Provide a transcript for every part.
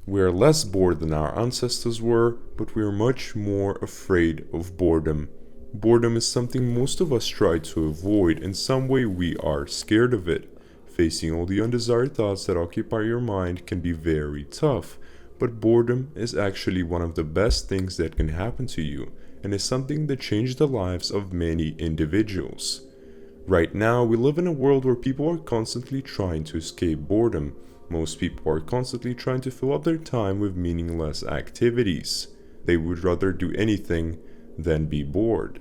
We are less bored than our ancestors were, but we are much more afraid of boredom. Boredom is something most of us try to avoid. In some way, we are scared of it. Facing all the undesired thoughts that occupy your mind can be very tough, but boredom is actually one of the best things that can happen to you, and is something that changed the lives of many individuals. Right now, we live in a world where people are constantly trying to escape boredom. Most people are constantly trying to fill up their time with meaningless activities. They would rather do anything than be bored.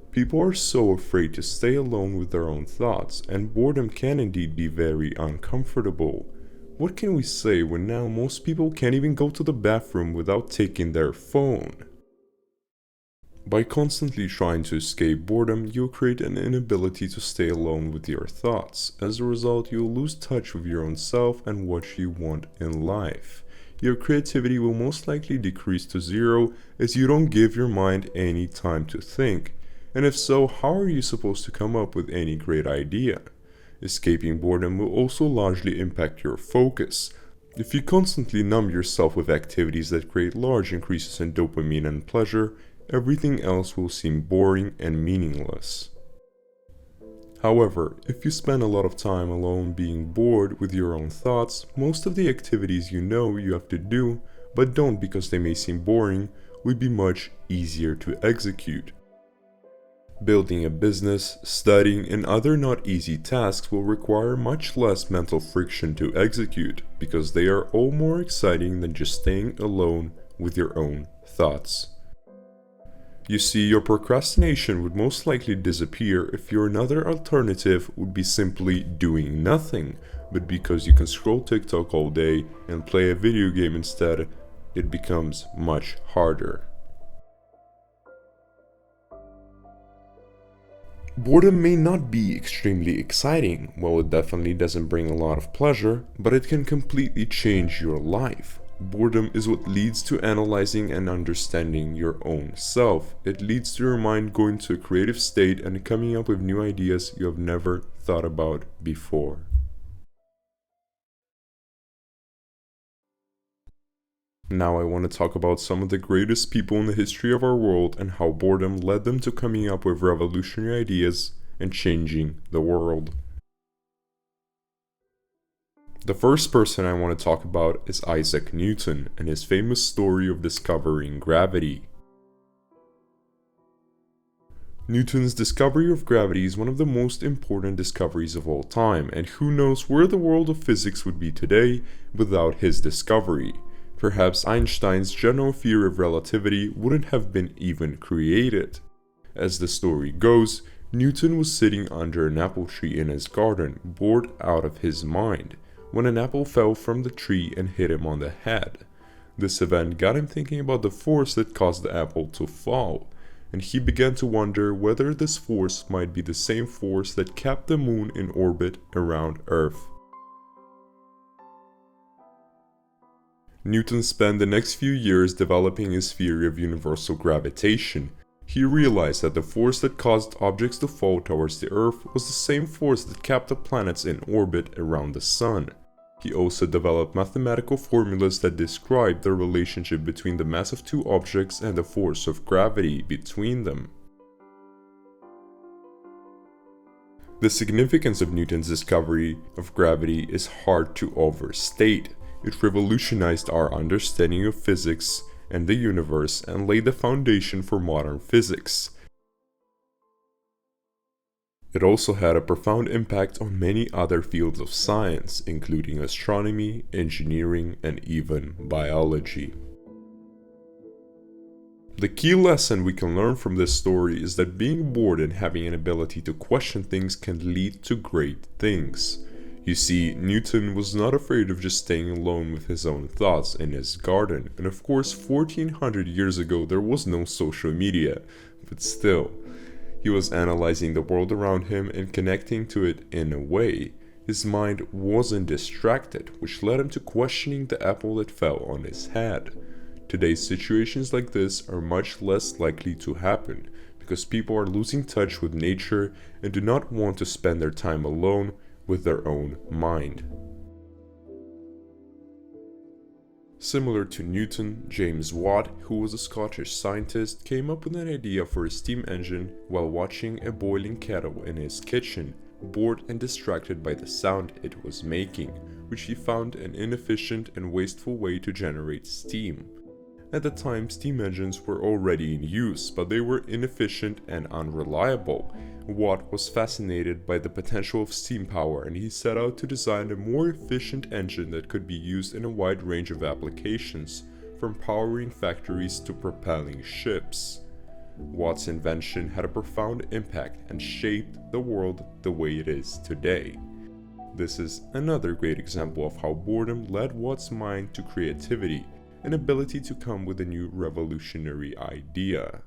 People are so afraid to stay alone with their own thoughts, and boredom can indeed be very uncomfortable. What can we say when now most people can't even go to the bathroom without taking their phone? By constantly trying to escape boredom, you'll create an inability to stay alone with your thoughts. As a result, you'll lose touch with your own self and what you want in life. Your creativity will most likely decrease to zero as you don't give your mind any time to think. And if so, how are you supposed to come up with any great idea? Escaping boredom will also largely impact your focus. If you constantly numb yourself with activities that create large increases in dopamine and pleasure, everything else will seem boring and meaningless. However, if you spend a lot of time alone being bored with your own thoughts, most of the activities you know you have to do, but don't because they may seem boring, would be much easier to execute. Building a business, studying, and other not easy tasks will require much less mental friction to execute, because they are all more exciting than just staying alone with your own thoughts. You see, your procrastination would most likely disappear if your another alternative would be simply doing nothing, but because you can scroll TikTok all day and play a video game instead, it becomes much harder. Boredom may not be extremely exciting, well, it definitely doesn't bring a lot of pleasure, but it can completely change your life. Boredom is what leads to analyzing and understanding your own self. It leads to your mind going to a creative state and coming up with new ideas you have never thought about before. Now I want to talk about some of the greatest people in the history of our world and how boredom led them to coming up with revolutionary ideas and changing the world. The first person I want to talk about is Isaac Newton and his famous story of discovering gravity. Newton's discovery of gravity is one of the most important discoveries of all time, and who knows where the world of physics would be today without his discovery. Perhaps Einstein's general theory of relativity wouldn't have been even created. As the story goes, Newton was sitting under an apple tree in his garden, bored out of his mind, when an apple fell from the tree and hit him on the head. This event got him thinking about the force that caused the apple to fall, and he began to wonder whether this force might be the same force that kept the moon in orbit around Earth. Newton spent the next few years developing his theory of universal gravitation. He realized that the force that caused objects to fall towards the Earth was the same force that kept the planets in orbit around the Sun. He also developed mathematical formulas that described the relationship between the mass of two objects and the force of gravity between them. The significance of Newton's discovery of gravity is hard to overstate. It revolutionized our understanding of physics and the universe and laid the foundation for modern physics. It also had a profound impact on many other fields of science, including astronomy, engineering, and even biology. The key lesson we can learn from this story is that being bored and having an ability to question things can lead to great things. You see, Newton was not afraid of just staying alone with his own thoughts in his garden, and of course 1400 years ago there was no social media, but still, he was analyzing the world around him and connecting to it in a way. His mind wasn't distracted, which led him to questioning the apple that fell on his head. Today, situations like this are much less likely to happen, because people are losing touch with nature and do not want to spend their time alone with their own mind. Similar to Newton, James Watt, who was a Scottish scientist, came up with an idea for a steam engine while watching a boiling kettle in his kitchen, bored and distracted by the sound it was making, which he found an inefficient and wasteful way to generate steam. At the time, steam engines were already in use, but they were inefficient and unreliable. Watt was fascinated by the potential of steam power, and he set out to design a more efficient engine that could be used in a wide range of applications, from powering factories to propelling ships. Watt's invention had a profound impact and shaped the world the way it is today. This is another great example of how boredom led Watt's mind to creativity, an ability to come with a new revolutionary idea.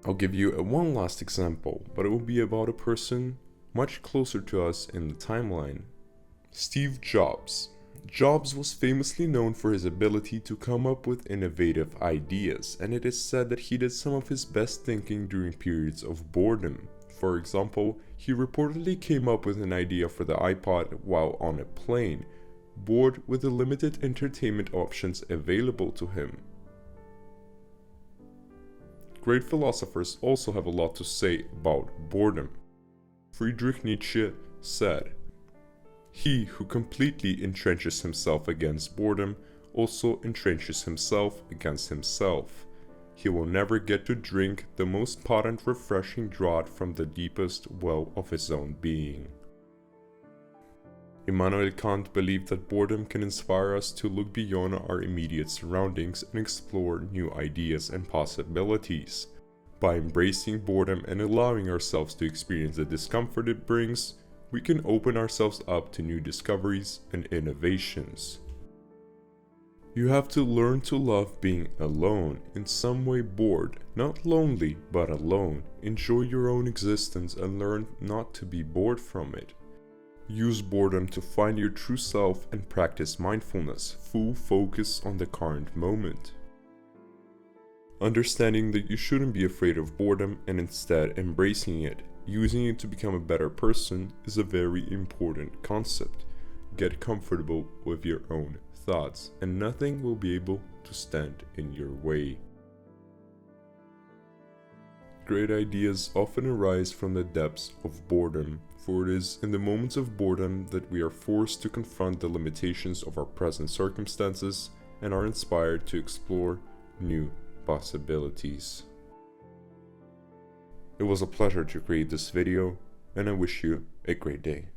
I'll give you one last example, but it will be about a person much closer to us in the timeline. Steve Jobs. Jobs was famously known for his ability to come up with innovative ideas, and it is said that he did some of his best thinking during periods of boredom. For example, he reportedly came up with an idea for the iPod while on a plane, bored with the limited entertainment options available to him. Great philosophers also have a lot to say about boredom. Friedrich Nietzsche said, "He who completely entrenches himself against boredom also entrenches himself against himself. He will never get to drink the most potent refreshing draught from the deepest well of his own being." Immanuel Kant believed that boredom can inspire us to look beyond our immediate surroundings and explore new ideas and possibilities. By embracing boredom and allowing ourselves to experience the discomfort it brings, we can open ourselves up to new discoveries and innovations. You have to learn to love being alone, in some way bored, not lonely, but alone. Enjoy your own existence and learn not to be bored from it. Use boredom to find your true self and practice mindfulness, full focus on the current moment. Understanding that you shouldn't be afraid of boredom and instead embracing it, using it to become a better person, is a very important concept. Get comfortable with your own thoughts, and nothing will be able to stand in your way. Great ideas often arise from the depths of boredom, for it is in the moments of boredom that we are forced to confront the limitations of our present circumstances and are inspired to explore new possibilities. It was a pleasure to create this video, and I wish you a great day.